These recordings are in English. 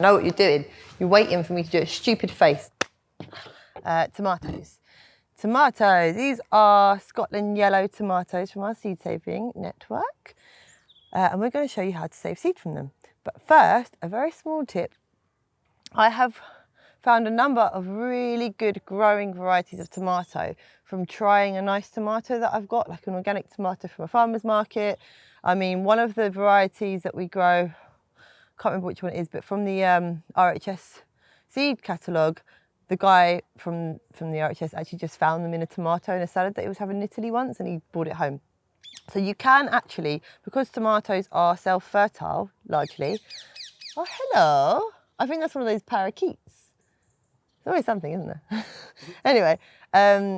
I know what you're doing. You're waiting for me to do a stupid face. Tomatoes. Tomatoes. These are Scotland yellow tomatoes from our seed saving network. And we're going to show you how to save seed from them. But first, a very small tip. I have found a number of really good growing varieties of tomato from trying a nice tomato that I've got, like an organic tomato from a farmer's market. I mean, one of the varieties that we grow, can't remember which one it is, but from the RHS seed catalogue, the guy from the RHS actually just found them in a tomato in a salad that he was having in Italy once, and he brought it home. So you can actually, because tomatoes are self-fertile, largely. Oh, hello. I think that's one of those parakeets. There's always something, isn't there? Anyway,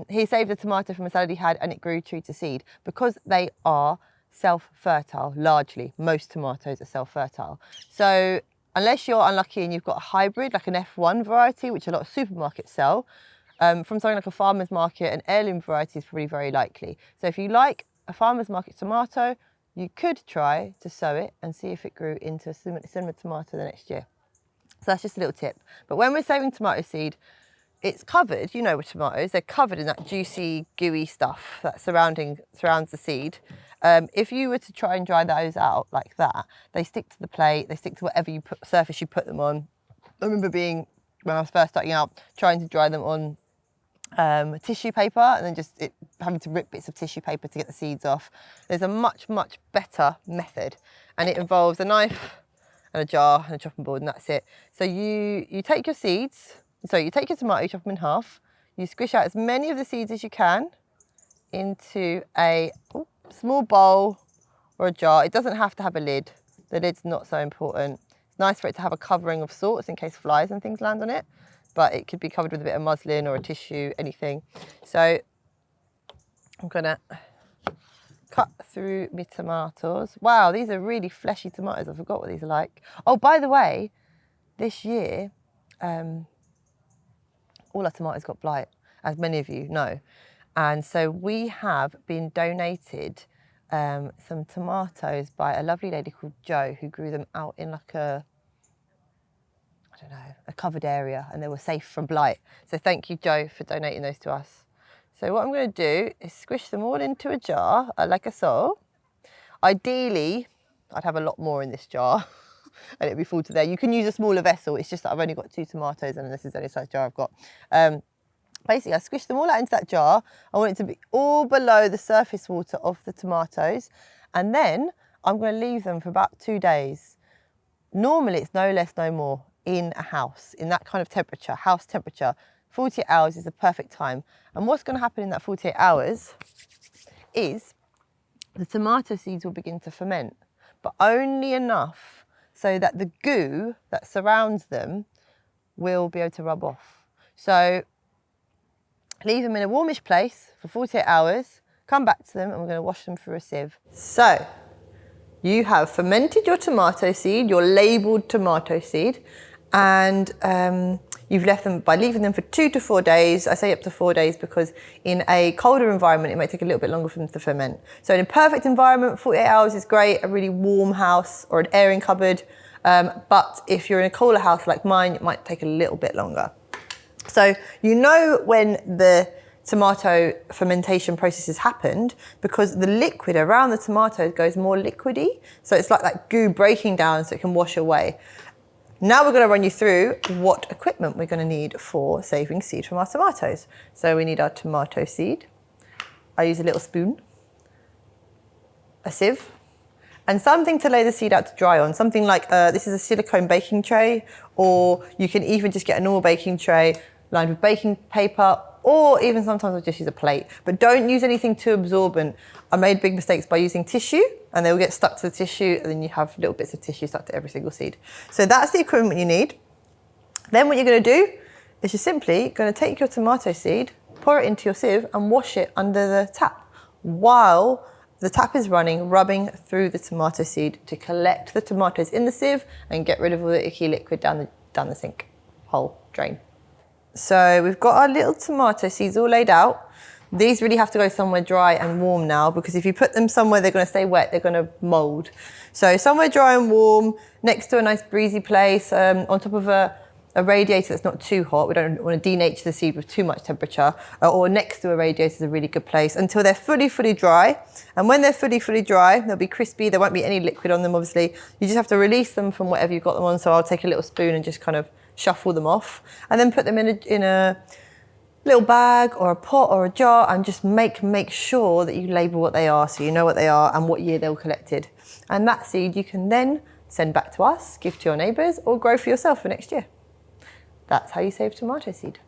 he saved a tomato from a salad he had, and it grew true to seed. Because they are self-fertile, largely. Most tomatoes are self-fertile. So unless you're unlucky and you've got a hybrid, like an F1 variety, which a lot of supermarkets sell, from something like a farmer's market, an heirloom variety is probably very likely. So if you like a farmer's market tomato, you could try to sow it and see if it grew into a similar tomato the next year. So that's just a little tip. But when we're saving tomato seed, it's covered, you know, with tomatoes, they're covered in that juicy, gooey stuff that surrounds the seed. If you were to try and dry those out like that, they stick to the plate, they stick to whatever surface you put them on. I remember when I was first starting out, trying to dry them on tissue paper, and then just having to rip bits of tissue paper to get the seeds off. There's a much, much better method, and it involves a knife and a jar and a chopping board, and that's it. So you take your seeds, you take your tomato, you chop them in half, you squish out as many of the seeds as you can into a small bowl or a jar. It doesn't have to have a lid. The lid's not so important. It's nice for it to have a covering of sorts in case flies and things land on it, but it could be covered with a bit of muslin or a tissue, anything. So I'm gonna cut through my tomatoes. Wow, these are really fleshy tomatoes. I forgot what these are like. Oh, by the way, this year, all our tomatoes got blight, as many of you know. And so we have been donated some tomatoes by a lovely lady called Jo, who grew them out in like a covered area, and they were safe from blight. So thank you, Jo, for donating those to us. So what I'm going to do is squish them all into a jar, like so. Ideally, I'd have a lot more in this jar, and it'd be full to there. You can use a smaller vessel. It's just that I've only got 2 tomatoes, and this is the only size jar I've got. Basically, I squish them all out into that jar. I want it to be all below the surface water of the tomatoes, and then I'm going to leave them for about 2 days. Normally, it's no less, no more in a house, in that kind of temperature, house temperature. 48 hours is the perfect time. And what's going to happen in that 48 hours is the tomato seeds will begin to ferment, but only enough so that the goo that surrounds them will be able to rub off. So leave them in a warmish place for 48 hours, come back to them, and we're going to wash them through a sieve. So you have fermented your tomato seed, your labelled tomato seed, and you've left them by leaving them for 2 to 4 days. I say up to 4 days because in a colder environment, it might take a little bit longer for them to ferment. So in a perfect environment, 48 hours is great, a really warm house or an airing cupboard. But if you're in a cooler house like mine, it might take a little bit longer. So you know when the tomato fermentation process has happened because the liquid around the tomato goes more liquidy. So it's like that goo breaking down so it can wash away. Now we're going to run you through what equipment we're going to need for saving seed from our tomatoes. So we need our tomato seed. I use a little spoon, a sieve, and something to lay the seed out to dry on. Something like, this is a silicone baking tray, or you can even just get a normal baking tray lined with baking paper, or even sometimes I'll just use a plate. But don't use anything too absorbent. I made big mistakes by using tissue, and they will get stuck to the tissue, and then you have little bits of tissue stuck to every single seed. So that's the equipment you need. Then what you're going to do is you're simply going to take your tomato seed, pour it into your sieve, and wash it under the tap while the tap is running, rubbing through the tomato seed to collect the tomatoes in the sieve and get rid of all the icky liquid down the sink hole drain. So we've got our little tomato seeds all laid out. These really have to go somewhere dry and warm now, because if you put them somewhere they're going to stay wet, they're going to mould. So somewhere dry and warm, next to a nice breezy place, on top of a radiator that's not too hot. We don't want to denature the seed with too much temperature, or next to a radiator is a really good place until they're fully dry. And when they're fully dry, they'll be crispy. There won't be any liquid on them, obviously. You just have to release them from whatever you've got them on. So I'll take a little spoon and just kind of shuffle them off, and then put them in a little bag or a pot or a jar, and just make sure that you label what they are, so you know what they are and what year they were collected. And that seed you can then send back to us, give to your neighbours, or grow for yourself for next year. That's how you save tomato seed.